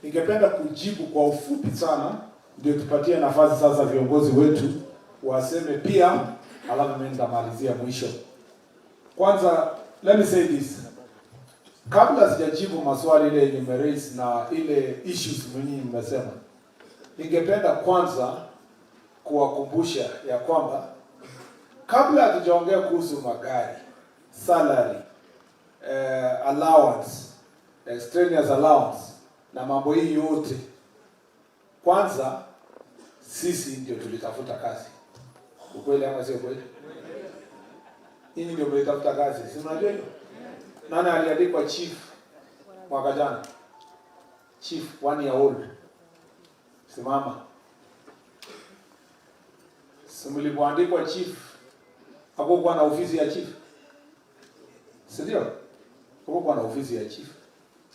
Ningependa kujibu kwa ufupi sana, ndio tupatie nafasi sasa viongozi wetu waseme pia, alafu mimi nitamalizia mwisho. Kwanza, let me say this. Kabla sijajibu maswali ile nimeraise na ile issues mwenyewe nimesema, ningependa kwanza kuwakumbusha ya kwamba kabla hatujaongea kuhusu magari, salary, allowance, extraneous allowance na mambo hii yote, kwanza sisi ndio tulitafuta kazi. Ukweli ama sio kweli? Hii ndio mlitafuta kazi. Si mnajua hiyo? Nani aliandikwa chief mwaka jana? Chief 1 year old. Simama. Mlipoandikwa chief, hakukuwa na ofisi ya chief. Sio? Hakukuwa na ofisi ya chief.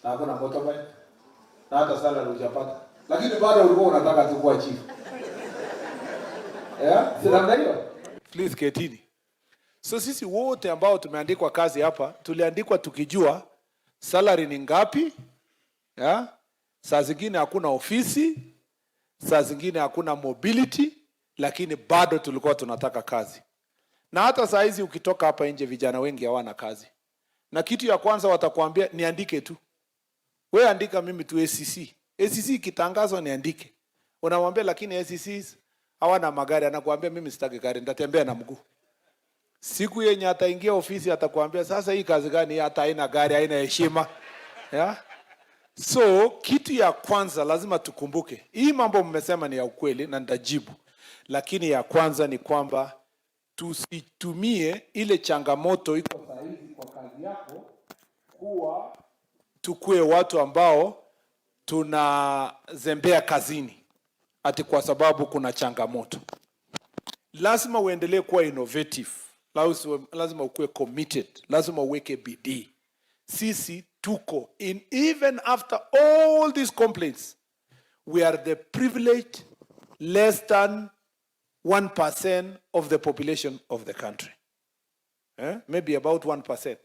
Na hakuna motorbike. Na hata salary hujapata. Lakini bado ulikuwa unataka tu kuwa chief. Yeah? Sina hiyo. Please ketini. So sisi wote ambao tumeandikwa kazi hapa, tuliandikwa tukijua salary ni ngapi? Yeah? Saa zingine hakuna ofisi, saa zingine hakuna mobility, lakini bado tulikuwa tunataka kazi. Na hata saa hizi ukitoka hapa nje vijana wengi hawana kazi. Na kitu ya kwanza watakwambia niandike tu. Wewe andika mimi tu ACC. ACC kitangazwa niandike. Unamwambia lakini ACCs hawana magari, anakuambia mimi sitaki gari, nitatembea na mguu. Siku yenye ataingia ofisi atakwambia sasa hii kazi gani, hata haina gari, haina heshima. Yeah? So kitu ya kwanza lazima tukumbuke. Hii mambo mmesema ni ya ukweli na nitajibu. Lakini ya kwanza ni kwamba tusitumie ile changamoto iko sahihi kwa kazi yako kuwa tukue watu ambao tunazembea kazini ati kwa sababu kuna changamoto. Lazima uendelee kuwa innovative. Lazima ukue committed. Lazima uweke bidii. Sisi tuko in, even after all these complaints, we are the privileged less than 1% of the population of the country. Maybe about 1%.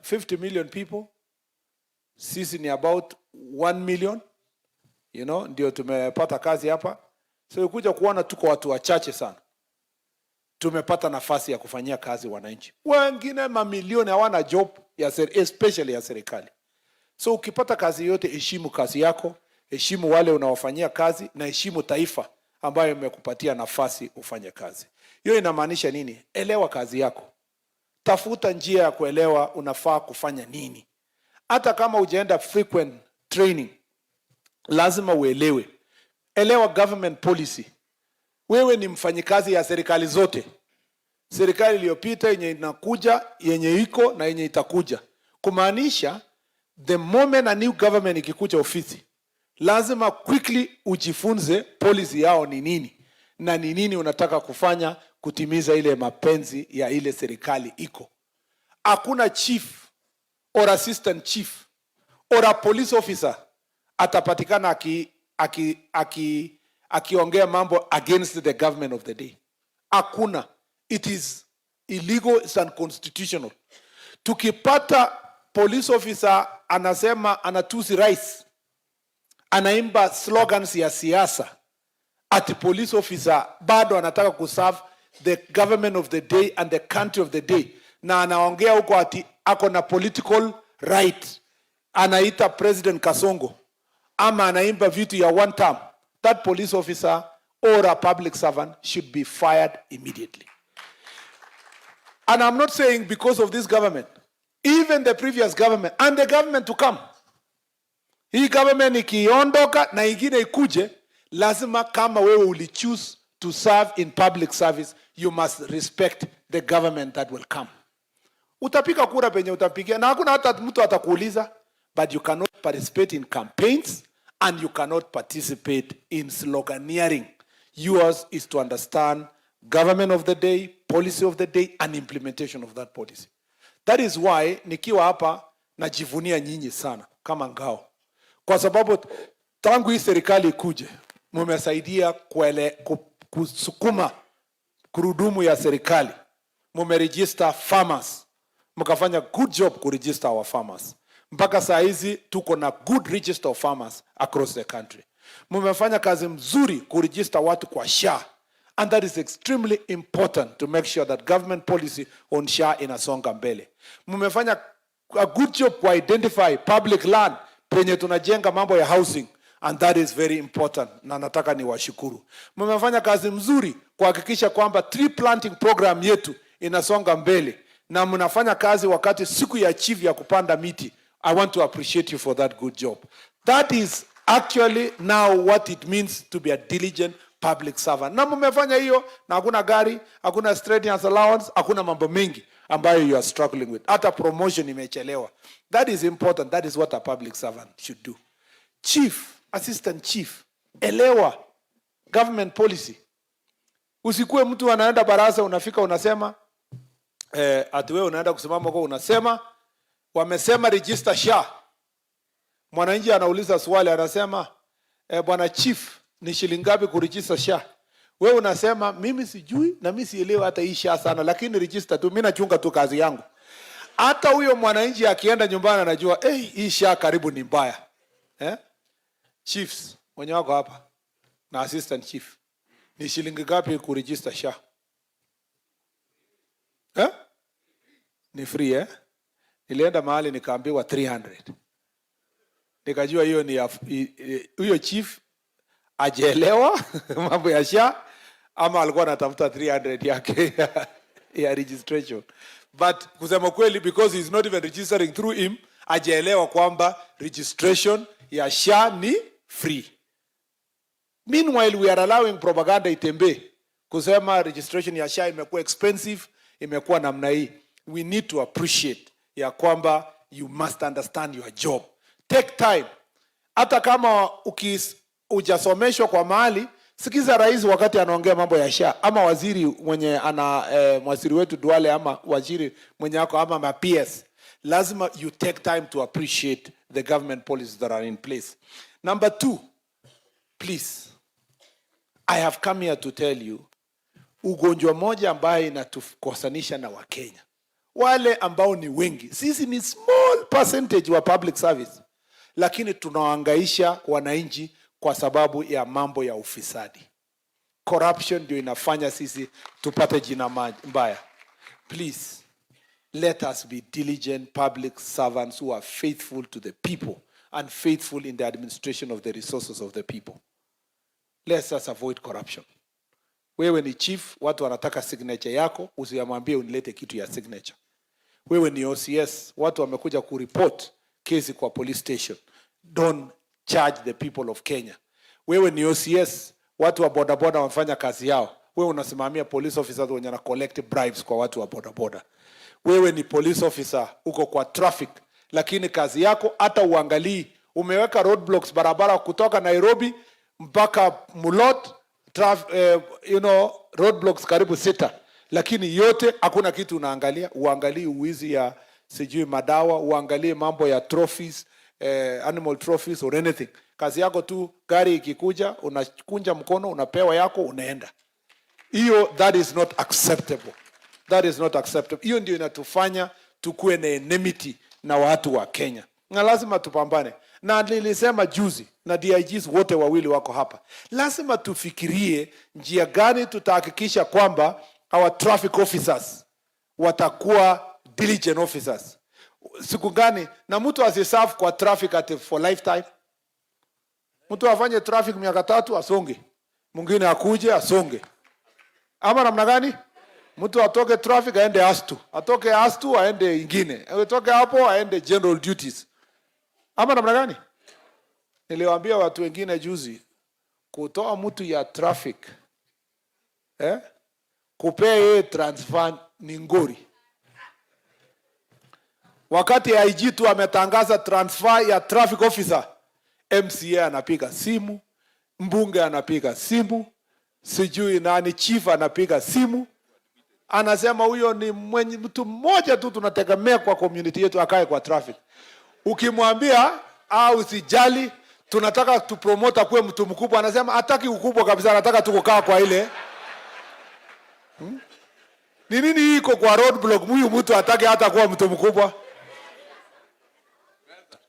50 million people. Sisi ni about 1 million. You know, ndio tumepata kazi hapa. So ukuja kuona tuko watu wachache sana. Tumepata nafasi ya kufanyia kazi wananchi. Wengine mamilioni hawana job, especially ya serikali. So ukipata kazi yote, heshimu kazi yako, heshimu wale unaofanyia kazi, na heshimu taifa ambayo imekupatia nafasi ufanye kazi. Hiyo inamaanisha nini? Elewa kazi yako. Tafuta njia ya kuelewa unafaa kufanya nini. Hata kama hujaenda frequent training, lazima uelewe. Elewa government policy. Wewe ni mfanyikazi ya serikali zote. Serikali iliyopita, yenye inakuja, yenye iko na yenye itakuja. Kumaanisha the moment a new government ikikuja ofisi, lazima quickly ujifunze policy yao ni nini na ni nini unataka kufanya kutimiza ile mapenzi ya ile serikali iko. Hakuna chief or assistant chief or a police officer atapatikana akiongea mambo against the government of the day. Hakuna. It is illegal, it's unconstitutional. Tukipata police officer anasema anatusi rais, anaimba slogans ya siasa, ati police officer bado anataka kuserve the government of the day and the country of the day, na anaongea huko ati ako na political right, anaita President Kasongo, ama anaimba vitu ya Wantam, that police officer or a public servant should be fired immediately. And I'm not saying because of this government, even the previous government and the government to come. Hii government ikiondoka na ingine ikuje, lazima kama wewe ulichoose to serve in public service, you must respect the government that will come. Utapika kura penye utapigia, na hakuna hata mtu atakuuliza, but you cannot participate in campaigns and you cannot participate in sloganeering. Yours is to understand government of the day, policy of the day, and implementation of that policy. That is why nikiwa hapa najivunia nyinyi sana kama ngao. Kwa sababu tangu hii serikali ikuje, mumesaidia kusukuma kurudumu ya serikali. Mumeregister farmers. Mkafanya good job kuregister our farmers. Mpaka saa hizi tuko na good register of farmers across the country. Mumefanya kazi mzuri kuregister watu kwa SHA, and that is extremely important to make sure that government policy on SHA inasonga mbele. Mumefanya a good job to identify public land penye tunajenga mambo ya housing, and that is very important, na nataka niwashukuru. Mumefanya kazi mzuri kuhakikisha kwamba tree planting program yetu inasonga mbele, na mnafanya kazi wakati siku ya chief ya kupanda miti. I want to appreciate you for that good job. That is actually now what it means to be a diligent public servant. Na mmefanya hiyo, na hakuna gari, hakuna strenuous allowance, hakuna mambo mengi ambayo you are struggling with. Hata promotion imechelewa. That is important. That is what a public servant should do. Chief, assistant chief, elewa government policy. Usikue mtu anaenda baraza, unafika unasema ati wewe unaenda kusimama kwa unasema wamesema register SHA. Mwananchi anauliza swali, anasema bwana chief, ni shilingi ngapi kuregister SHA? Wewe unasema mimi sijui na mimi sielewi hata hii SHA sana, lakini register tu, mimi nachunga tu kazi yangu. Hata huyo mwananchi akienda nyumbani anajua hii SHA karibu ni mbaya. Chiefs mwenye wako hapa na assistant chief, ni shilingi ngapi kuregister SHA? Ni free Nilienda mahali nikaambiwa 300. Nikajua hiyo ni huyo chief ajeelewa mambo ya SHA, ama alikuwa anatafuta 300 yake ya registration. But kusema kweli, because he's not even registering through him, ajeelewa kwamba registration ya SHA ni free. Meanwhile, we are allowing propaganda itembe kusema registration ya SHA imekuwa expensive, imekuwa namna hii. We need to appreciate ya kwamba you must understand your job. Take time. Hata kama hujasomeshwa kwa mahali, sikiza rais wakati anaongea mambo ya SHA, ama waziri mwenye waziri wetu Duale, ama waziri mwenye ako ama ma PS. Lazima you take time to appreciate the government policies that are in place. Number 2, please, I have come here to tell you ugonjwa moja ambaye inatukosanisha na Wakenya. Wale ambao ni wengi, sisi ni small percentage wa public service, lakini tunawahangaisha wananchi kwa sababu ya mambo ya ufisadi. Corruption ndio inafanya sisi tupate jina mbaya. Please, let us be diligent public servants who are faithful to the people and faithful in the administration of the resources of the people. Let us avoid corruption. Wewe ni chief, watu wanataka signature yako, usiamwambie unilete kitu ya signature. Wewe ni OCS, watu wamekuja kureport kesi kwa police station. Don't charge the people of Kenya. Wewe ni OCS, watu wa bodaboda wanafanya kazi yao. Wewe unasimamia police officers wenye na collect bribes kwa watu wa bodaboda. Wewe ni police officer, uko kwa traffic, lakini kazi yako hata uangalii. Umeweka roadblocks barabara kutoka Nairobi mpaka Mulot, roadblocks karibu 6. Lakini yote hakuna kitu unaangalia. Uangalie uwizi ya sijui madawa, uangalie mambo ya trophies, animal trophies or anything. Kazi yako tu, gari ikikuja unakunja mkono, unapewa yako, unaenda. That is not acceptable. That is not acceptable. Hiyo ndio inatufanya tukue na enmity na watu wa Kenya. Na lazima tupambane. Na nilisema juzi, na DIGs wote wawili wako hapa, lazima tufikirie njia gani tutahakikisha kwamba our traffic officers watakuwa diligent officers. Siku gani? Na mtu asiserve kwa traffic at for lifetime. Mtu afanye traffic miaka 3 asonge, mwingine akuje asonge. Ama namna gani? Mtu atoke traffic aende astu, atoke astu aende ingine, atoke hapo aende general duties. Ama namna gani? Niliwaambia watu wengine juzi, kutoa mtu ya traffic kupea transfer ni ngori. Wakati IG tu ametangaza transfer ya traffic officer, MCA anapiga simu, mbunge anapiga simu, sijui nani chief anapiga simu, anasema huyo ni mtu mmoja tu tunategemea kwa community yetu akae kwa traffic. Ukimwambia usijali, tunataka tupromote kuwe mtu mkubwa, anasema hataki ukubwa kabisa, anataka tukukaa kwa ile. Ni nini iko kwa roadblock? Huyu mtu hataki hata kuwa mtu mkubwa.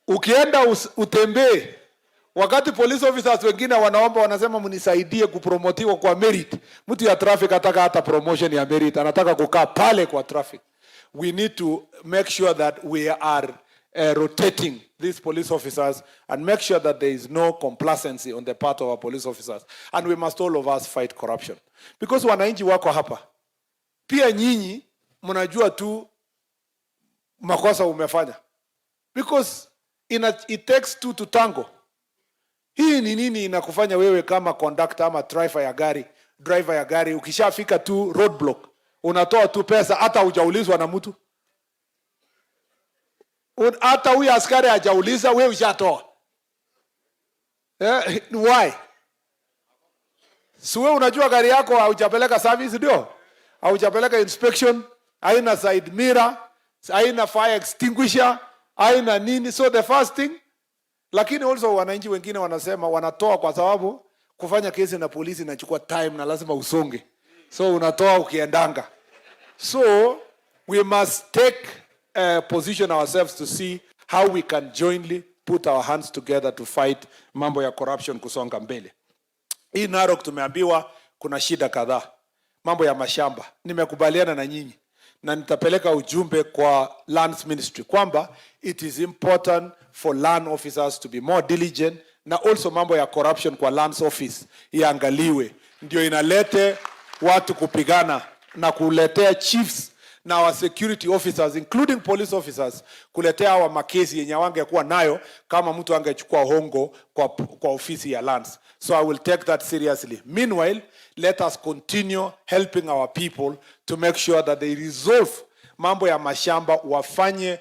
Ukienda utembee, wakati police officers wengine wanaomba, wanasema mnisaidie kupromotiwa kwa merit. Mtu ya traffic ataka hata promotion ya merit, anataka kukaa pale kwa traffic. We need to make sure that we are rotating these police officers and make sure that there is no complacency on the part of our police officers. And we must all of us fight corruption. Because wananchi wako hapa. Pia nyinyi mnajua tu makosa umefanya. Because it takes two to tango. Hii ni nini inakufanya wewe kama conductor ama driver ya gari ukishafika tu roadblock unatoa tu pesa hata hujaulizwa na mtu? Hata huyu askari hajauliza, wewe ushatoa. Why? So wewe unajua gari yako haujapeleka service ndio? Haujapeleka inspection, haina side mirror, haina fire extinguisher, haina nini. So the first thing, lakini also wananchi wengine wanasema wanatoa kwa sababu kufanya kesi na polisi inachukua time na lazima usonge. So unatoa ukiendanga. So we must take position ourselves to see how we can jointly put our hands together to fight mambo ya corruption kusonga mbele. Hii Narok tumeambiwa kuna shida kadhaa. Mambo ya mashamba. Nimekubaliana na nyinyi na nitapeleka ujumbe kwa Lands Ministry kwamba it is important for land officers to be more diligent, na also mambo ya corruption kwa lands office iangaliwe. Ndio inalete watu kupigana na kuletea chiefs na our security officers including police officers kuletea hawa makesi yenye wangekuwa nayo kama mtu angechukua hongo kwa ofisi ya lands. So I will take that seriously. Meanwhile, let us continue helping our people to make sure that they resolve mambo ya mashamba, wafanye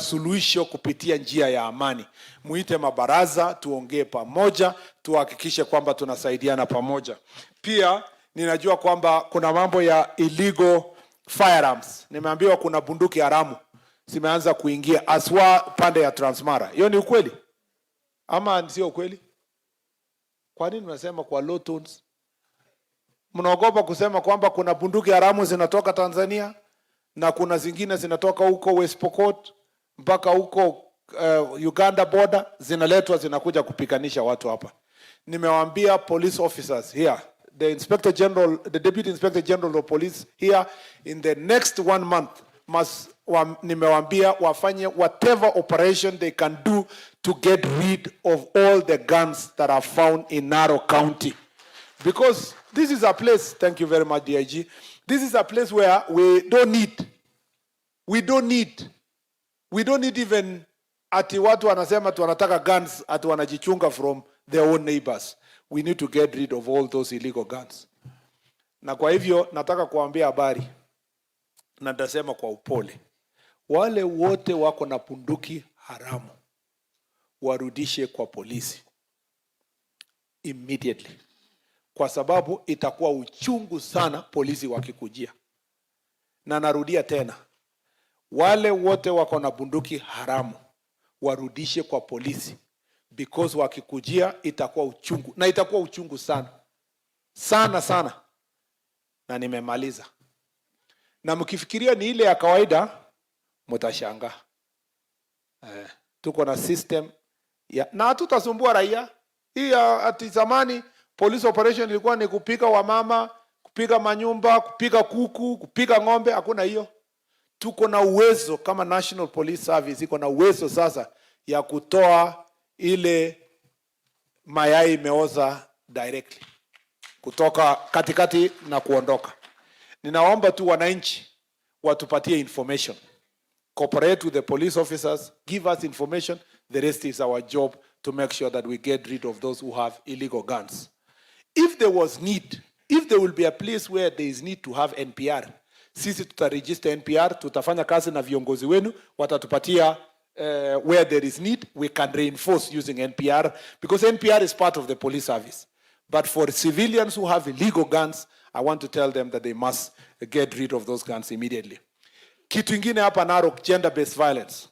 suluhisho kupitia njia ya amani. Muite mabaraza, tuongee pamoja, tuhakikishe kwamba tunasaidiana pamoja. Pia ninajua kwamba kuna mambo ya illegal firearms. Nimeambiwa kuna bunduki haramu zimeanza kuingia aswa pande ya Transmara. Hiyo ni ukweli? Ama sio ukweli? Kwa nini mnasema kwa low tones? Mnaogopa kusema kwamba kuna bunduki haramu zinatoka Tanzania na kuna zingine zinatoka huko West Pokot mpaka huko Uganda border, zinaletwa zinakuja kupiganisha watu hapa. Nimewaambia police officers here, the Inspector General, the Deputy Inspector General of Police here, in the next 1 month nimewaambia wafanye whatever operation they can do to get rid of all the guns that are found in Narok County. Because this is a place, thank you very much DIG, this is a place where we don't need even ati watu wanasema tu wanataka guns ati wanajichunga from their own neighbors. We need to get rid of all those illegal guns. Na kwa hivyo nataka kuambia habari na nitasema kwa upole. Wale wote wako na bunduki haramu warudishe kwa polisi immediately. Kwa sababu itakuwa uchungu sana polisi wakikujia. Na narudia tena, wale wote wako na bunduki haramu warudishe kwa polisi, because wakikujia itakuwa uchungu, na itakuwa uchungu sana sana sana. Na nimemaliza. Na mkifikiria ni ile ya kawaida mtashangaa. Tuko na system na hatutasumbua raia. Hii ati zamani police operation ilikuwa ni kupiga wamama, kupiga manyumba, kupiga kuku, kupiga ng'ombe. Hakuna hiyo. Tuko na uwezo kama National Police Service, iko na uwezo sasa ya kutoa ile mayai imeoza directly kutoka katikati na kuondoka. Ninaomba tu wananchi watupatie information. Cooperate with the police officers, give us information. The rest is our job to make sure that we get rid of those who have illegal guns. If there was need, if there will be a place where there is need to have NPR, sisi tutaregister NPR, tutafanya kazi na viongozi wenu, watatupatia where there is need, we can reinforce using NPR, because NPR is part of the police service. But for civilians who have illegal guns, I want to tell them that they must get rid of those guns immediately. Kitu ingine hapa Narok, gender-based violence.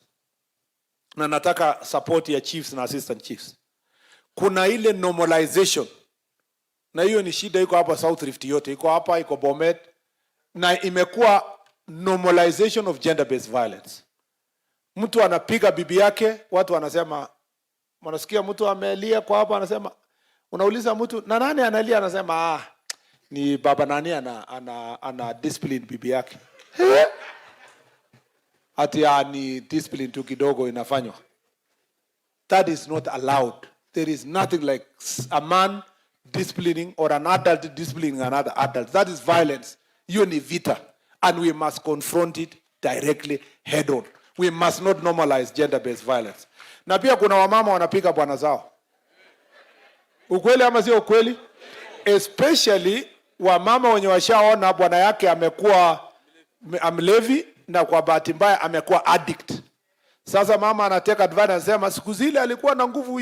Na nataka support ya chiefs na assistant chiefs. Kuna ile normalization. Na hiyo ni shida iko hapa South Rift yote. Iko hapa, iko Bomet. Na imekuwa normalization of gender-based violence. Mtu anapiga bibi yake, watu wanasema, unasikia mtu amelia kwa hapa, anasema, unauliza mtu na nani analia, anasema ni baba nani ana discipline bibi yake. Ati ni discipline tu kidogo inafanywa. That is not allowed. There is nothing like a man disciplining or an adult disciplining another adult. That is violence. Hiyo ni vita. And we must confront it directly head on. We must not normalize gender-based violence. Na pia kuna wamama wanapiga bwana zao. Ukweli ama sio ukweli? Especially wamama wenye washaona bwana yake amekuwa mlevi na kwa bahati mbaya amekuwa addict. Sasa mama anateka advantage, anasema siku zile alikuwa na nguvu,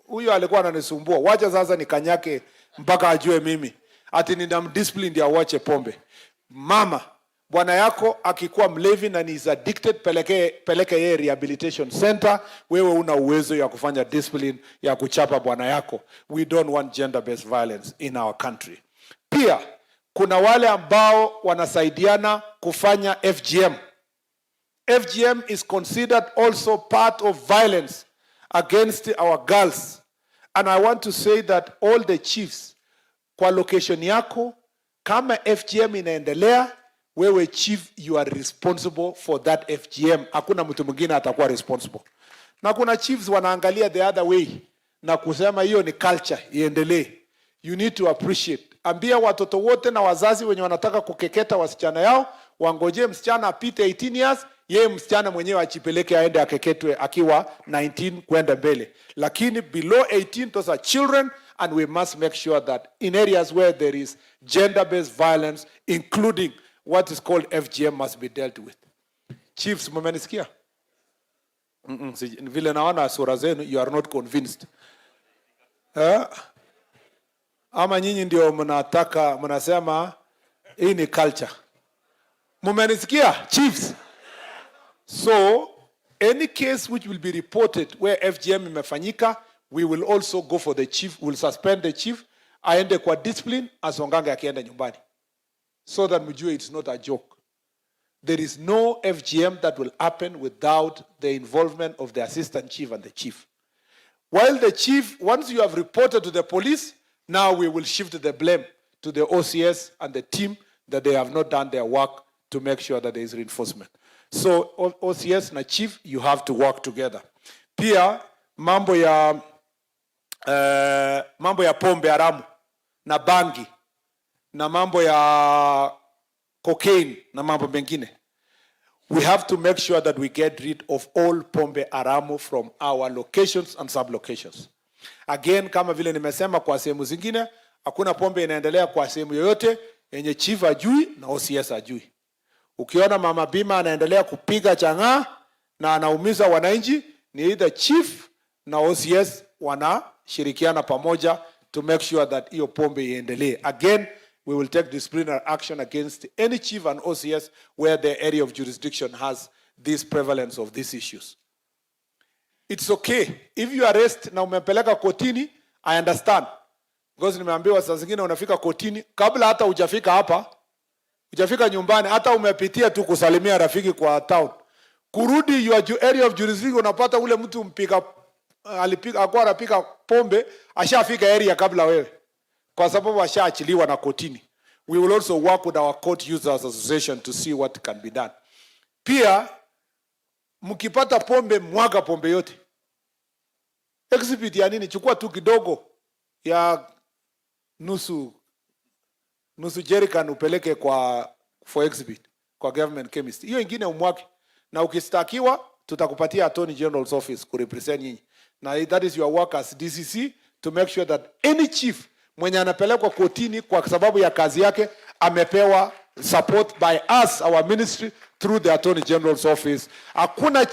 huyu alikuwa ananisumbua. Wacha sasa nikanyake mpaka ajue mimi. Ati ninamdiscipline ndio awache pombe. Mama, bwana yako akikuwa mlevi na ni addicted, peleke yeye rehabilitation center. Wewe una uwezo ya kufanya discipline ya kuchapa bwana yako. We don't want gender-based violence in our country. Pia kuna wale ambao wanasaidiana kufanya FGM. FGM is considered also part of violence against our girls. And I want to say that all the chiefs, kwa location yako, kama FGM inaendelea, wewe chief, you are responsible for that FGM. Hakuna mtu mwingine atakuwa responsible. Na kuna chiefs wanaangalia the other way na kusema hiyo ni culture, iendelee. You need to appreciate. Ambia watoto wote na wazazi wenye wanataka kukeketa wasichana yao, wangoje msichana apite 18 years, yeye msichana mwenyewe achipeleke aende akeketwe akiwa 19 kwenda mbele. Lakini below 18, those are children, and we must make sure that in areas where there is gender-based violence, including what is called FGM, must be dealt with. Chiefs, mmenisikia? Vile naona sura zenu, you are not convinced. Ama nyinyi ndio mnasema hii ni culture. Mmenisikia, chiefs? So, any case which will be reported where FGM imefanyika, we will also go for the chief, we'll suspend the chief, aende kwa discipline, asongange akienda nyumbani. So that mjue it's not a joke. There is no FGM that will happen without the involvement of the assistant chief and the chief. While the chief, once you have reported to the police, now we will shift the blame to the OCS and the team that they have not done their work to make sure that there is reinforcement. So OCS na chief, you have to work together. Pia mambo ya pombe haramu na bangi na mambo ya cocaine na mambo mengine. We have to make sure that we get rid of all pombe haramu from our locations and sub-locations. Again, kama vile nimesema kwa sehemu zingine, hakuna pombe inaendelea kwa sehemu yoyote yenye chief ajui na OCS ajui. Ukiona mama bima anaendelea kupiga chang'aa na anaumiza wananchi, ni either chief na OCS wanashirikiana pamoja to make sure that hiyo pombe iendelee. Again, we will take disciplinary action against any chief and OCS where the area of jurisdiction has this prevalence of these issues. It's okay. If you arrest na umepeleka kotini, I understand. Because nimeambiwa saa zingine unafika kotini, kabla hata hujafika hapa, hujafika nyumbani, hata umepitia tu kusalimia rafiki kwa town. Kurudi your area of jurisdiction, unapata ule mtu alikuwa anapika pombe, ashafika area kabla wewe. Kwa sababu ashaachiliwa na kotini. We will also work with our court users association to see what can be done. Pia, mkipata pombe, mwaga pombe yote. Exhibit ya nini? Chukua tu kidogo ya nusu jerrycan upeleke for exhibit kwa government chemist. Hiyo ingine umwage. Na ukistakiwa, tutakupatia Attorney General's office kurepresent nyinyi. Na that is your work as DCC to make sure that any chief mwenye anapelekwa kotini kwa sababu ya kazi yake amepewa support by us, our ministry, through the Attorney General's office. Hakuna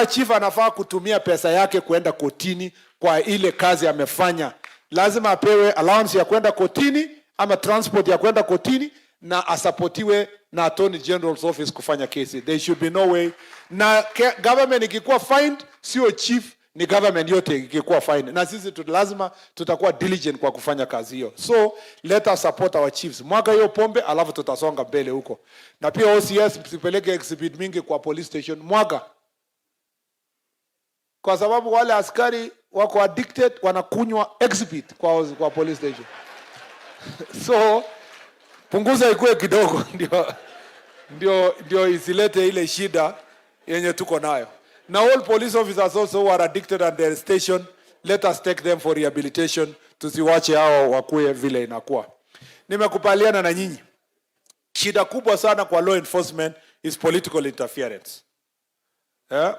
chief anafaa kutumia pesa yake kuenda kotini kwa ile kazi amefanya. Lazima apewe allowance ya kwenda kotini ama transport ya kwenda kotini na asupportiwe na Attorney General's office kufanya kesi. There should be no way. Na government ikikuwa fined, sio chief, ni government yote ikikuwa fine, na sisi lazima tutakuwa diligent kwa kufanya kazi hiyo. So let us support our chiefs. Mwaka hiyo pombe, alafu tutasonga mbele huko. Na pia OCS msipeleke exhibit mingi kwa police station mwaka, kwa sababu wale askari wako addicted, wanakunywa exhibit kwa police station. So punguza ikuwe kidogo ndio isilete ile shida yenye tuko nayo. Now all police officers also who are addicted at their station, let us take them for rehabilitation. Tusiwache hao wakuwe vile inakuwa. Nimekubaliana na nyinyi. Shida kubwa sana kwa law enforcement is political interference.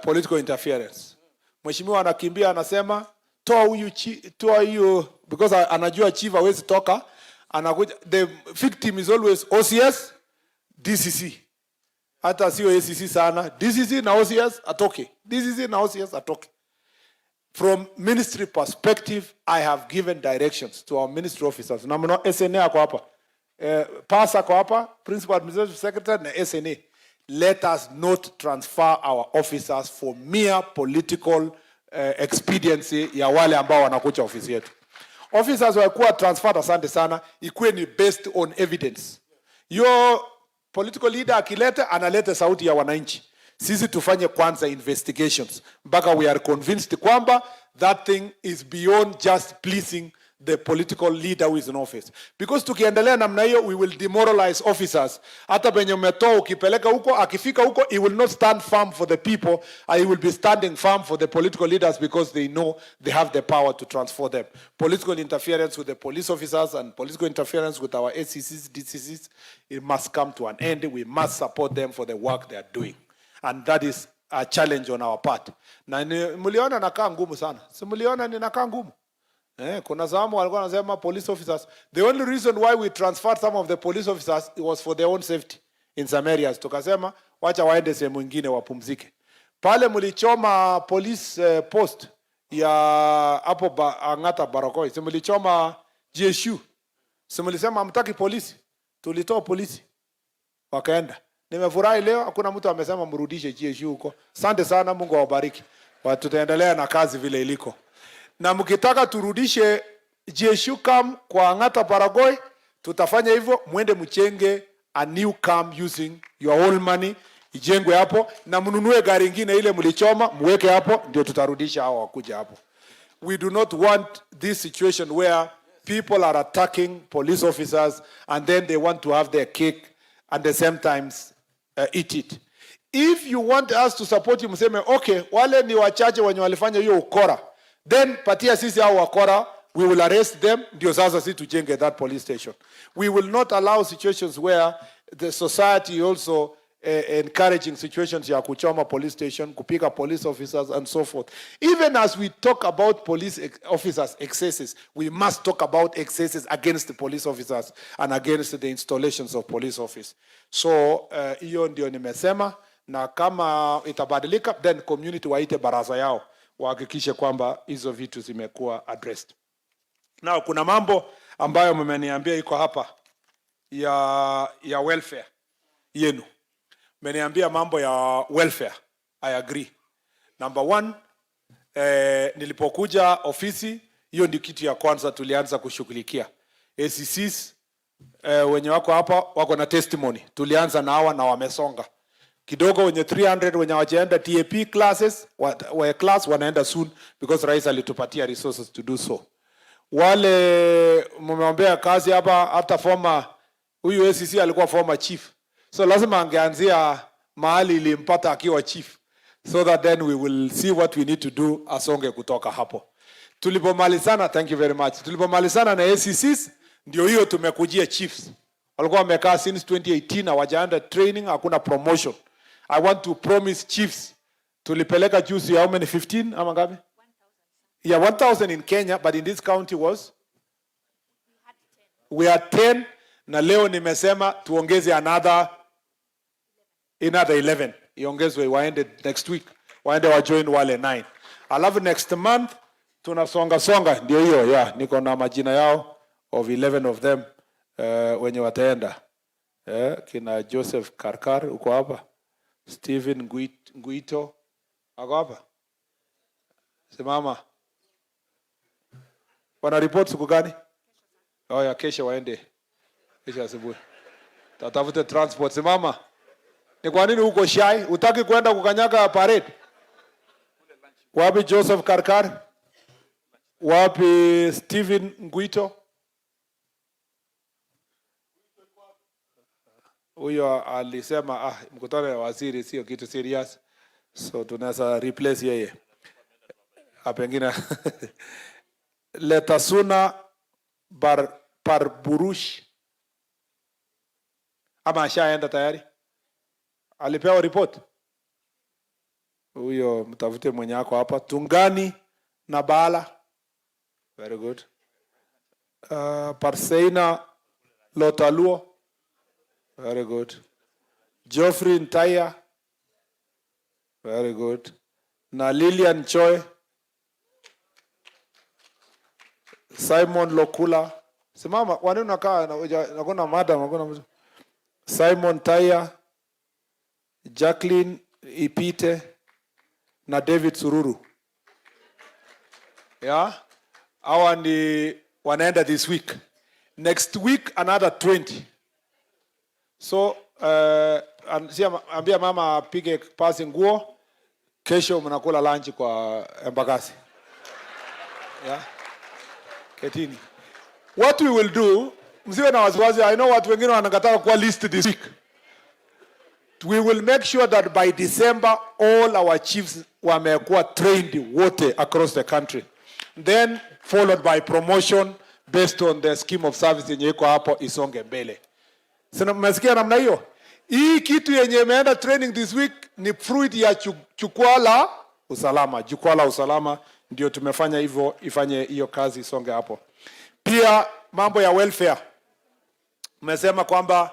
Political interference. Mheshimiwa anakimbia anasema toa huyu because anajua chief hawezi toka, anakuja. The victim is always OCS, DCC. Hata sio ACC sana, DCC na OCS atoke. DCC na OCS atoke. From ministry perspective, I have given directions to our ministry officers. Na mno SNA ako hapa. PASA ako hapa, Principal Administrative Secretary na SNA. Let us not transfer our officers for mere political expediency ya wale ambao wanakuja ofisi yetu. Officers wakuwa transferred, asante sana, ikuwe ni based on evidence. Yo political leader akileta, analeta sauti ya wananchi. Sisi tufanye kwanza investigations mpaka we are convinced kwamba that thing is beyond just pleasing the political leader who is in office. Because tukiendelea namna hiyo, we will demoralize officers. Hata benye umetoa ukipeleka huko, akifika huko, he will not stand firm for the people. He will be standing firm for the political leaders because they know they have the power to transfer them. Political interference with the police officers and political interference with our ACCs, DCCs, it must come to an end. We must support them for the work they are doing. And that is a challenge on our part. Na mliona nakaa ngumu sana. Si mliona ninakaa ngumu? Kuna zamu walikuwa wanasema police officers. The only reason why we transferred some of the police officers was for their own safety in some areas. Tukasema wacha waende sehemu nyingine wapumzike. Pale mlichoma police post ya hapo Angata Barakoi. Si mlichoma GSU. Si mlisema hamtaki polisi. Tulitoa polisi. Wakaenda. Nimefurahi leo hakuna mtu amesema mrudishe GSU huko. Asante sana, Mungu awabariki. Tutaendelea na kazi vile iliko. Na mkitaka turudishe GSU camp kwa Angata Baragoi, tutafanya hivyo. Mwende mchenge a new camp using your own money, ijengwe hapo, na mnunue gari nyingine ile mlichoma muweke hapo, ndio tutarudisha hao wakuja hapo. We do not want this situation where people are attacking police officers and then they want to have their cake and the same times eat it. If you want us to support you, mseme okay, wale ni wachache wenye walifanya hiyo ukora, then patia sisi hao wakora, we will arrest them, ndio sasa sisi tujenge that police station. We will not allow situations where the society also encouraging situations ya kuchoma police station, kupiga police officers and so forth. Even as we talk about police officers excesses, we must talk about excesses against the police officers and against the installations of police office. So hiyo ndio nimesema, na kama itabadilika then community waite baraza yao wahakikishe kwamba hizo vitu zimekuwa addressed. Now kuna mambo ambayo mmeniambia iko hapa ya welfare yenu. Mmeniambia mambo ya welfare. I agree. Number one, nilipokuja ofisi, hiyo ndio kitu ya kwanza tulianza kushughulikia. ACCs wenye wako hapa wako na testimony. Tulianza na hawa na wamesonga. Kidogo wenye 300 wenye wajaenda TAP classes, class wanaenda soon because rais alitupatia resources to do so. Wale mmeombea kazi hapa, hata former huyu ACC alikuwa former chief. So lazima angeanzia mahali ilimpata akiwa chief, so that then we will see what we need to do asonge kutoka hapo. Tulipomalizana, thank you very much. Tulipomalizana na ACCs, ndio hiyo tumekujia chiefs. Walikuwa wamekaa since 2018 hawajaenda training, hakuna promotion. I want to promise chiefs, tulipeleka juzi how many, 15 ama ngapi? 1,000. Yeah, 1,000 in Kenya, but in this county was? We had 10. Na leo nimesema tuongeze another 11. Iongezwe waende next week. Waende wa join wale 9. Alafu next month tunasonga ndio hiyo. Yeah, niko na majina yao of 11 of them wenye wataenda. Kina Joseph Karkar uko hapa. Stephen Nguito ako hapa. Simama. Wana report siku gani? Oh ya kesho waende. Kesho asubuhi. Tatafute transport. Simama. Ni kwa nini uko shy? Utaki kwenda kukanyaga parade? Wapi Joseph Karkar? Wapi Steven Nguito? Huyo alisema mkutano wa waziri sio kitu serious. So tunaweza replace yeye. Pengine Letasuna Parburush ama ashaenda tayari? Alipewa report? Huyo mtafute mwenye wako hapa. Tungani na Bala. Very good. Parseina Lotaluo. Very good. Geoffrey Ntaya. Very good. Na Lilian Choi. Simon Lokula. Simama, kwa nini unakaa na kuna madam, Simon Taya, Jacqueline Ipite na David Sururu. Yeah? Hawa ni wanaenda this week. Next week another 20. So ambia mama apige pasi nguo, kesho mnakula lunch kwa Embakasi. Yeah? Ketini. What we will do, msiwe na wasiwasi, I know watu wengine wanakataa kwa list this week. We will make sure that by December all our chiefs wamekuwa trained wote across the country. Then followed by promotion based on the scheme of service yenye iko hapo isonge mbele. Sina mmesikia namna hiyo? Hii kitu yenye imeenda training this week ni fruit ya jukwaa la usalama. Jukwaa la usalama ndio tumefanya hivyo, ifanye hiyo kazi isonge hapo. Pia mambo ya welfare. Mmesema kwamba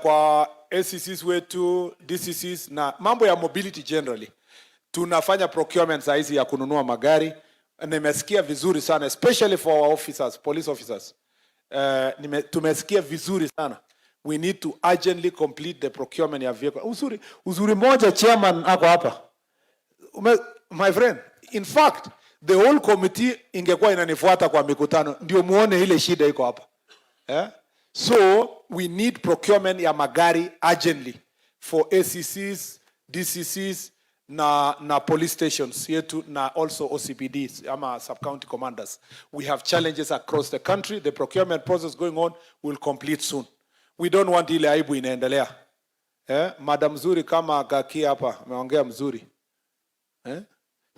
kwa SCCs wetu, DCCs na mambo ya mobility generally. Tunafanya procurement saizi ya kununua magari. Nimesikia vizuri sana, especially for our officers, police officers. Tumesikia vizuri sana. We need to urgently complete the procurement ya vehicle. Uzuri moja chairman ako hapa. My friend, in fact, the whole committee ingekuwa inanifuata kwa mikutano ndio muone ile shida iko hapa. So we need procurement ya magari urgently for ACCs, DCCs na police stations yetu na also OCPDs ama sub-county commanders. We have challenges across the country. The procurement process going on will complete soon. We don't want ile aibu inaendelea. Madam mzuri kama Gaki hapa ameongea mzuri.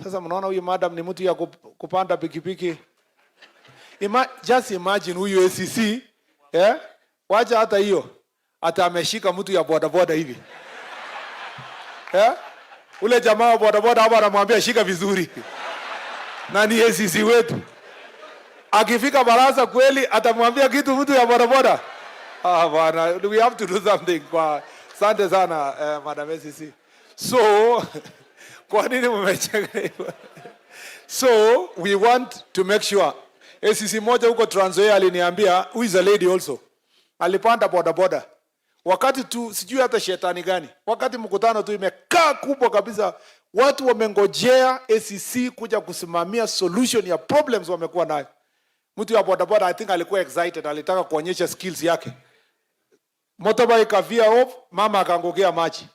Sasa mnaona huyu madam ni mtu ya kupanda pikipiki. Just imagine huyu ACC, wacha hata hiyo. Hata ameshika mtu ya bodaboda hivi. Ule jamaa wa bodaboda hapa anamwambia shika vizuri. Na ni ACC wetu. Akifika baraza kweli atamwambia kitu mtu ya bodaboda. Bwana, we have to do something kwa asante sana Madam ACC. So kwa nini mmecheka hivyo? So we want to make sure ACC moja huko Trans Nzoia aliniambia, who is a lady also, alipanda bodaboda wakati tu sijui hata shetani gani, wakati mkutano tu imekaa kubwa kabisa, watu wamengojea ACC kuja kusimamia solution ya problems wamekuwa nayo. Mtu ya bodaboda I think alikuwa excited, alitaka kuonyesha skills yake. Motorbike kavia off, mama akaangokea maji.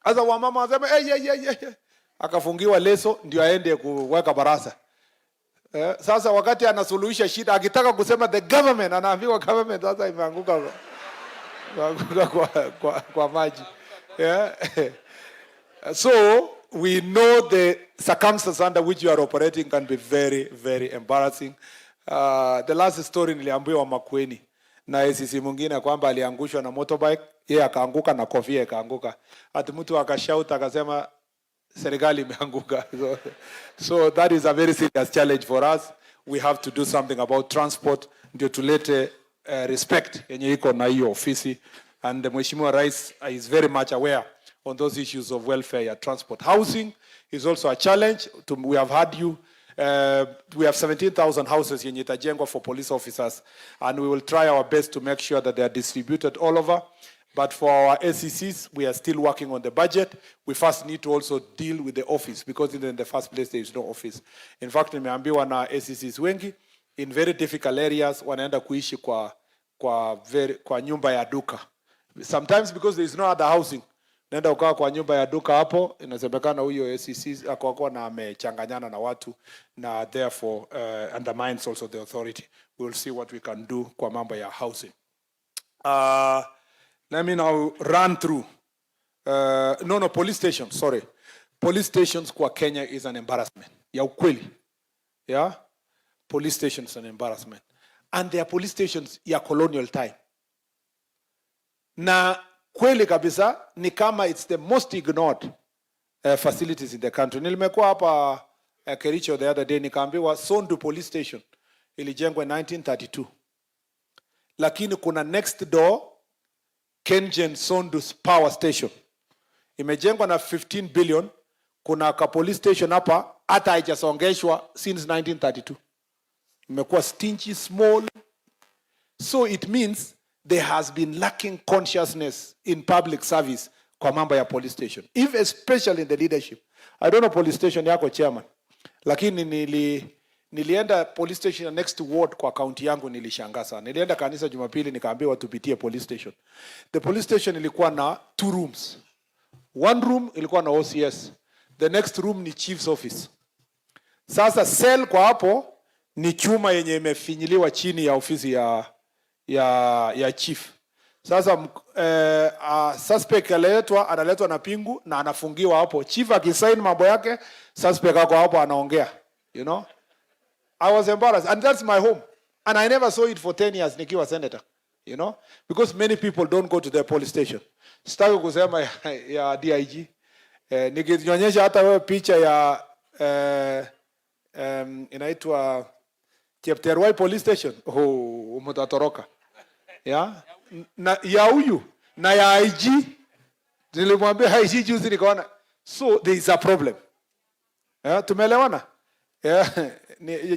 Sasa wamama wasema akafungiwa leso ndio aende kuweka baraza. Sasa wakati anasuluhisha shida akitaka kusema the government, anaambiwa government sasa imeanguka kwa maji. So we know the circumstances under which you are operating can be very very embarrassing. The last story niliambiwa Makueni na ACC mwingine kwamba aliangushwa na motorbike, yeye akaanguka na kofia ikaanguka. Ati mtu akashauta akasema serikali imeanguka. So that is a very serious challenge for us. We have to do something about transport ndio tulete respect yenye iko na hiyo ofisi, and the Mheshimiwa Rais is very much aware on those issues of welfare ya transport. Housing is also a challenge. We have had you. We have 17,000 houses yenye itajengwa for police officers, and we will try our best to make sure that they are distributed all over. But for our SECs, we are still working on the budget. We first need to also deal with the office, because in the first place, there is no office. In fact, nimeambiwa na SECs wengi, in very difficult areas, wanaenda kuishi kwa nyumba ya duka. Sometimes because there is no other housing, nenda ukawa kwa nyumba ya duka hapo, inasemekana huyo SECs ako na amechanganyana na watu, na therefore undermines also the authority. We will see what we can do kwa mambo ya housing. Let me now run through. Police stations, sorry. Police stations kwa Kenya is an embarrassment. Ya ukweli. Yeah? Police stations is an embarrassment. And they are police stations ya colonial time. Na kweli kabisa ni kama it's the most ignored facilities in the country. Nilimekuwa hapa Kericho the other day, nikaambiwa Sondu Police Station ilijengwa 1932. Lakini kuna next door Kengen Sondu's Power Station imejengwa na 15 billion. Kuna ka police station hapa hata haijasongeshwa since 1932. Imekuwa stingy, small. So it means there has been lacking consciousness in public service kwa mambo ya police station, if especially in the leadership. I don't know police station yako chairman, lakini nilienda police station next ward kwa county yangu, nilishangaa sana. Nilienda kanisa Jumapili, nikaambiwa tupitie police station. The police station ilikuwa na 2 rooms. One room ilikuwa na OCS. The next room ni chief's office. Sasa cell kwa hapo ni chuma yenye imefinyiliwa chini ya ofisi ya chief. Sasa suspect analetwa na pingu na anafungiwa hapo. Chief akisign mambo yake, suspect ako hapo anaongea. You know? I was embarrassed, and that's my home. And I never saw it for 10 years nikiwa senator. You know? Because many people don't go to their police station. Sitaki kusema ya DIG. Nikionyesha hata wewe picha ya inaitwa Chepterwai police station. Oh, umetatoroka. Yeah? Na ya huyu na ya IG. Nilimwambia IG juzi nikaona. So there is a problem. Yeah, tumeelewana? Yeah.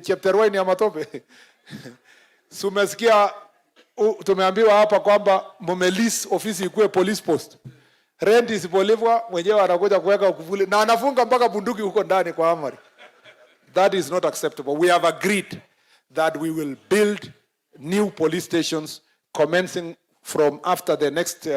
Chepterwai ni ya matope. Sumesikia tumeambiwa hapa kwamba mumelis ofisi ikuwe police post. Rent isipolipwa mwenyewe anakuja kuweka kuvuli na anafunga mpaka bunduki huko ndani kwa amari. That is not acceptable. We have agreed that we will build new police stations commencing from after the next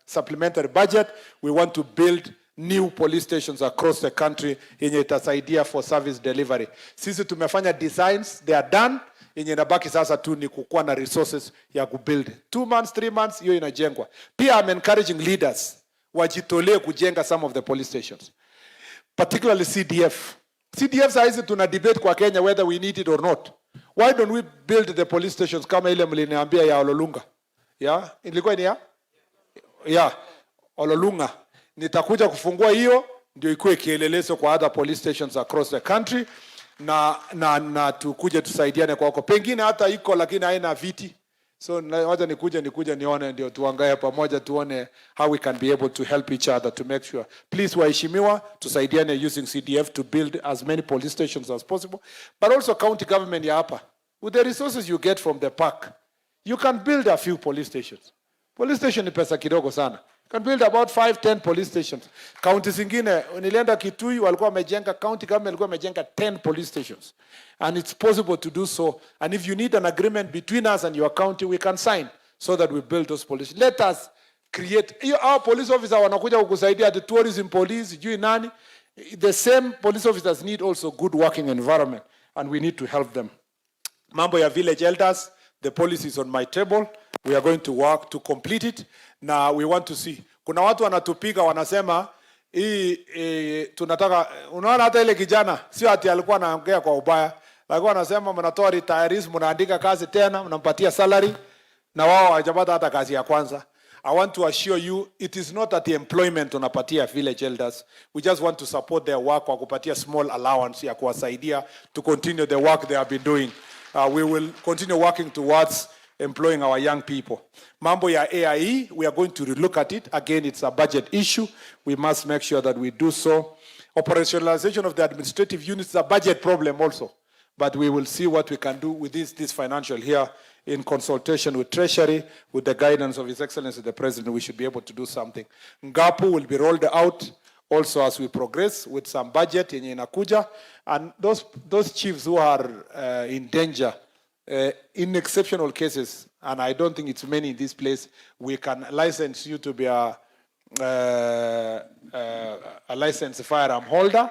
supplementary budget. We want to build new police stations across the country yenye itasaidia for service delivery. Sisi tumefanya designs, they are done. Yenye inabaki sasa tu ni kukuwa na resources ya kubuild. 2 months, 3 months, hiyo inajengwa. Pia I'm encouraging leaders wajitolee kujenga some of the police stations. Particularly CDF. CDF saizi tuna debate kwa Kenya whether we need it or not. Why don't we build the police stations kama ile mliniambia ya Ololunga? Yeah? Ilikuwa ni ya? Yeah. Ololunga. Nitakuja kufungua hiyo ndio ikuwe kielelezo kwa other police stations across the country na tukuje tusaidiane kwa huko. Pengine hata iko lakini haina viti. So wacha nikuje nione ndio tuangae pamoja tuone how we can be able to help each other to make sure. Please waheshimiwa, tusaidiane using CDF to build as many police stations as possible, but also county government ya hapa. With the resources you get from the park, you can build a few police stations. Police station ni pesa kidogo sana. You can build about 5-10 police stations. County zingine, nilienda Kitui walikuwa wamejenga, county government walikuwa wamejenga 10 police stations. And it's possible to do so. And if you need an agreement between us and your county, we can sign so that we build those police. Let us create. Our police officer wanakuja kukusaidia, the tourism police, jui nani. The same police officers need also good working environment. And we need to help them. Mambo ya village elders, the policy is on my table. We are going to work to complete it. Now we want to see. Kuna watu wanatupiga wanasema tunataka, unaona hata ile kijana sio ati alikuwa anaongea kwa ubaya. Alikuwa anasema mnatoa retirees, mnaandika kazi tena, mnampatia salary na wao hawajapata hata kazi ya kwanza. I want to assure you it is not at the employment unapatia village elders. We just want to support their work kwa kupatia small allowance ya kuwasaidia to continue the work they have been doing. We will continue working towards employing our young people. Mambo ya AIE, we are going to relook at it. Again, it's a budget issue. We must make sure that we do so. Operationalization of the administrative units is a budget problem also. but we will see what we can do with this financial year in consultation with Treasury, with the guidance of His Excellency the President. We should be able to do something. Ngapu will be rolled out also as we progress with some budget yenye inakuja, and those chiefs who are in danger, in exceptional cases, and I don't think it's many in this place, we can license you to be a licensed firearm holder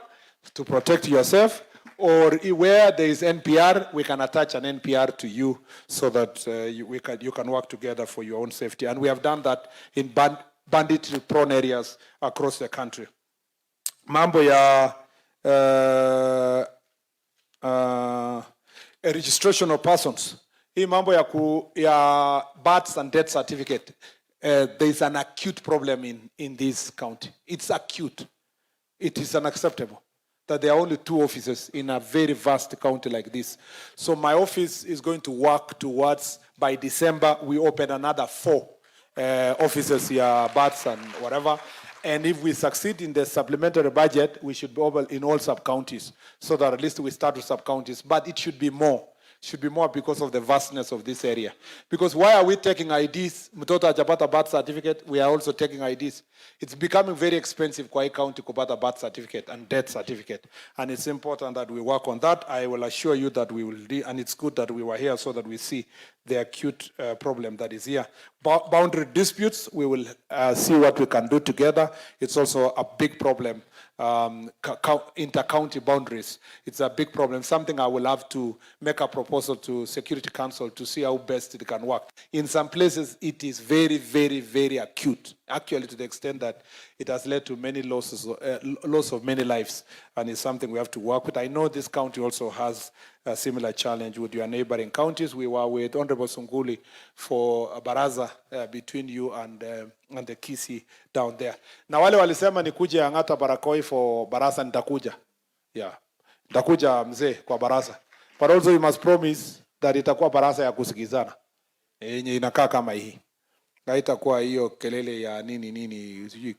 to protect yourself, or where there is NPR, we can attach an NPR to you so that you can work together for your own safety. And we have done that in banditry-prone areas across the country. Mambo ya registration of persons. Hii mambo ya births and death certificate. There is an acute problem in this county. It's acute. It is unacceptable that there are only 2 offices in a very vast county like this. So my office is going to work towards, by December, we open another 4 offices here, births and whatever. And if we succeed in the supplementary budget, we should be over in all sub-counties, so that at least we start with sub-counties. But it should be more. Should be more because of the vastness of this area. Because why are we taking IDs? Mtoto hajapata birth certificate, we are also taking IDs. It's becoming very expensive kwa hii county kupata birth certificate and death certificate. And it's important that we work on that. I will assure you that we will do, and it's good that we were here so that we see the acute problem that is here. Boundary disputes, we will see what we can do together. It's also a big problem. Inter-county boundaries. It's a big problem. Something I will have to make a proposal to Security Council to see how best it can work. In some places, it is very, very, very acute. Actually, to the extent that it has led to many losses, loss of many lives, and it's something we have to work with. I know this county also has a similar challenge with your neighboring counties. We were with Honorable Sunguli for a baraza between you and the Kisi down there. Na wale walisema nikuje Angata Barakoi for baraza, nitakuja. Yeah, nitakuja mzee kwa baraza. But also you must promise that itakuwa baraza ya kusikizana. Yenye inakaa kama hii. Haitakuwa hiyo kelele ya nini.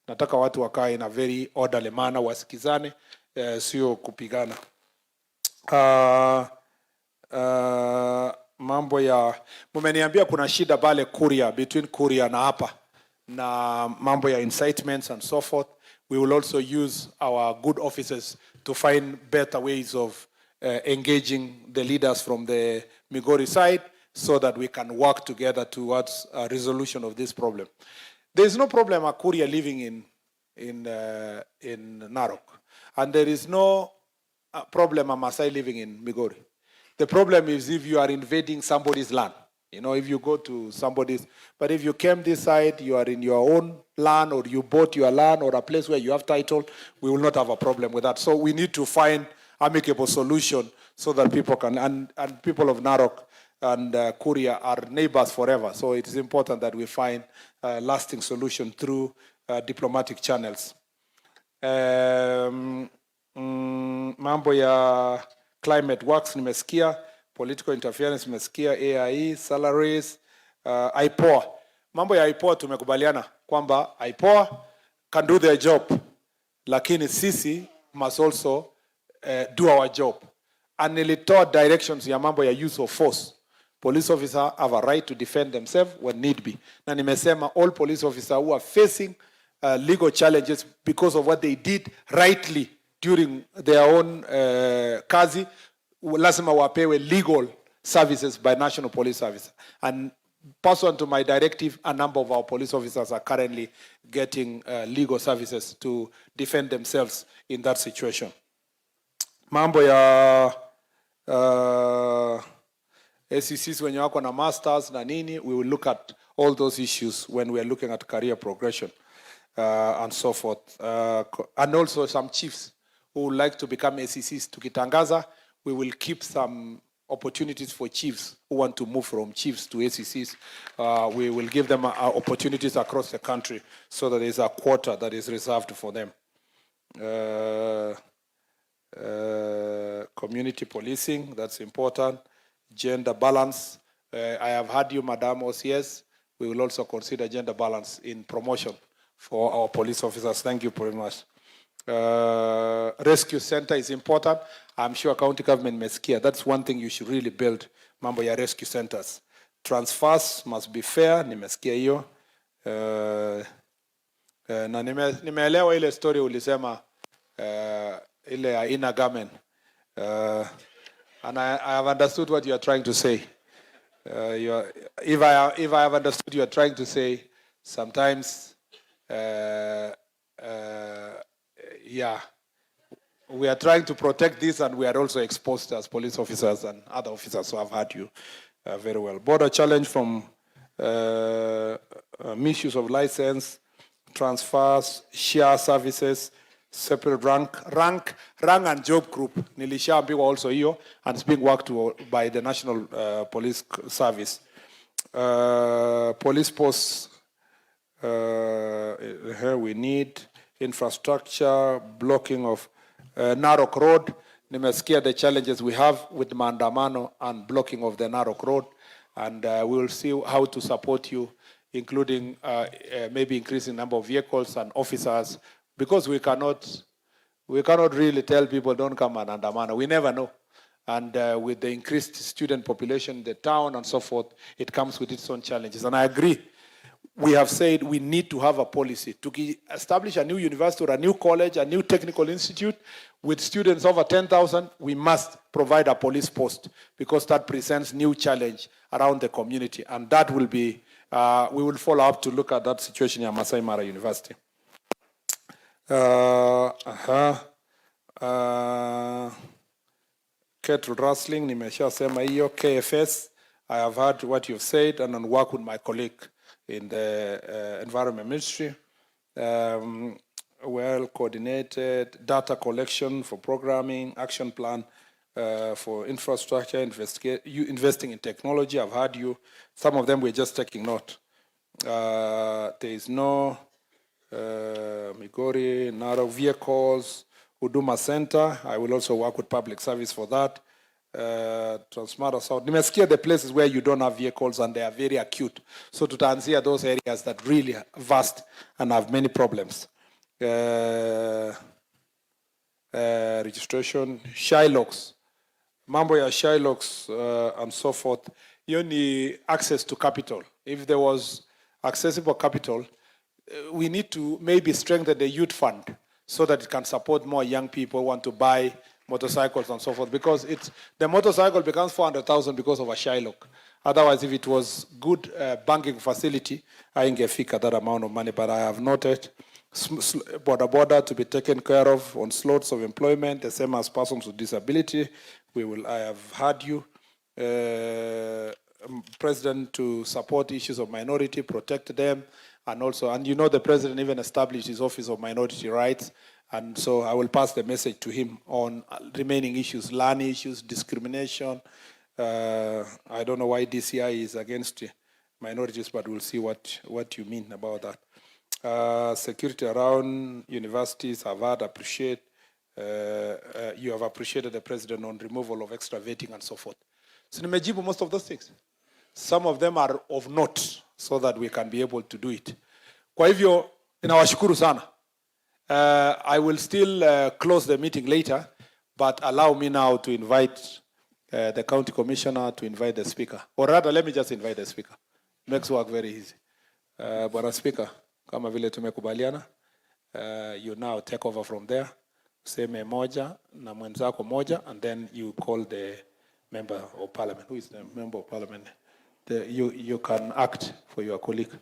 Nataka watu wakae in a very orderly manner, wasikizane, sio kupigana. Mambo ya mumeniambia kuna shida pale Kuria, between Kuria na hapa, na mambo ya incitements and so forth. We will also use our good officers to find better ways of engaging the leaders from the Migori side, so that we can work together towards a resolution of this problem. There is no problem at Kuria living in Narok, and there is no problem a Masai living in Migori. The problem is if you are invading somebody's land. You know, if you go to somebody's, but if you came this side, you are in your own land, or you bought your land, or a place where you have title, we will not have a problem with that. So we need to find amicable solution so that people can, and people of Narok and Kuria are neighbors forever. So it is important that we find a lasting solution through diplomatic channels. Mambo ya climate works nimesikia, political interference nimesikia, AIE, salaries, IPOA. Mambo ya IPOA tumekubaliana kwamba IPOA can do their job, lakini sisi must also do our job. And nilitoa directions ya mambo ya use of force. Police officers have a right to defend themselves when need be. Na nimesema all police officers who are facing legal challenges because of what they did rightly during their own kazi, lazima wapewe legal services by National Police Service. And pursuant to my directive, a number of our police officers are currently getting legal services to defend themselves in that situation. Mambo ya SECs wenye wako na masters na nini, we will look at all those issues when we are looking at career progression and so forth. And also some chiefs who would like to become SECs tukitangaza, we will keep some opportunities for chiefs who want to move from chiefs to SECs. We will give them opportunities across the country so that there is a quota that is reserved for them. Community policing, that's important. Gender balance. I have heard you, Madam OCS. We will also consider gender balance in promotion for our police officers. Thank you very much. Rescue center is important. I'm sure county government mesikia. That's one thing you should really build, mambo ya rescue centers. Transfers must be fair, nimesikia hiyo. Na nimeelewa ile story ulisema ile ya inner garment. And I have understood what you are trying to say. If I have understood you are trying to say, sometimes yeah, we are trying to protect this, and we are also exposed as police officers and other officers who have heard you very well. Border challenge from misuse of license, transfers, share services, separate rank and job group. Nilishaambiwa also hiyo, and it's being worked by the National Police Service. Police posts, here we need infrastructure, blocking of Narok Road. Nimesikia the challenges we have with maandamano and blocking of the Narok Road, and we will see how to support you, including maybe increasing number of vehicles and officers, because we cannot really tell people don't come and andamana. We never know. And with the increased student population in the town and so forth, it comes with its own challenges. And I agree. We have said we need to have a policy to establish a new university or a new college, a new technical institute with students over 10,000. We must provide a police post, because that presents new challenge around the community. And that will be, we will follow up to look at that situation at Masai Mara University. Cattle rustling, nimeshasema hiyo. KFS, I have heard what you've said, and I'll work with my colleague in the Environment Ministry. Well coordinated data collection for programming, action plan for infrastructure, investing in technology. I've heard you. Some of them we're just taking note. There is no Migori, narrow vehicles, Huduma Center. I will also work with public service for that. Transmara South. Nimesikia the places where you don't have vehicles and they are very acute. So tutaanzia those areas that really are vast and have many problems. Registration, Shylocks. Mambo ya Shylocks and so forth. You need access to capital. If there was accessible capital, we need to maybe strengthen the youth fund so that it can support more young people who want to buy motorcycles and so forth, because the motorcycle becomes 400,000 because of a Shylock. Otherwise, if it was good banking facility, I ingefika that amount of money. But I have noted border to be taken care of on slots of employment, the same as persons with disability. I have heard you, President, to support issues of minority, protect them. And you know the president even established his Office of Minority Rights. And so I will pass the message to him on remaining issues, land issues, discrimination. I don't know why DCI is against minorities, but we'll see what you mean about that. Security around universities, I've had appreciate. You have appreciated the president on removal of extra vetting and so forth. So nimejibu most of those things. Some of them are of note, so that we can be able to do it. Kwa hivyo, ninawashukuru sana. I will still close the meeting later, but allow me now to invite the county commissioner, to invite the speaker. Or rather, let me just invite the speaker. Makes work very easy. Bwana Speaker, kama vile tumekubaliana, you now take over from there. Seme moja na mwenzako moja, and then you call the member of parliament. Who is the member of parliament? You can act for your colleague.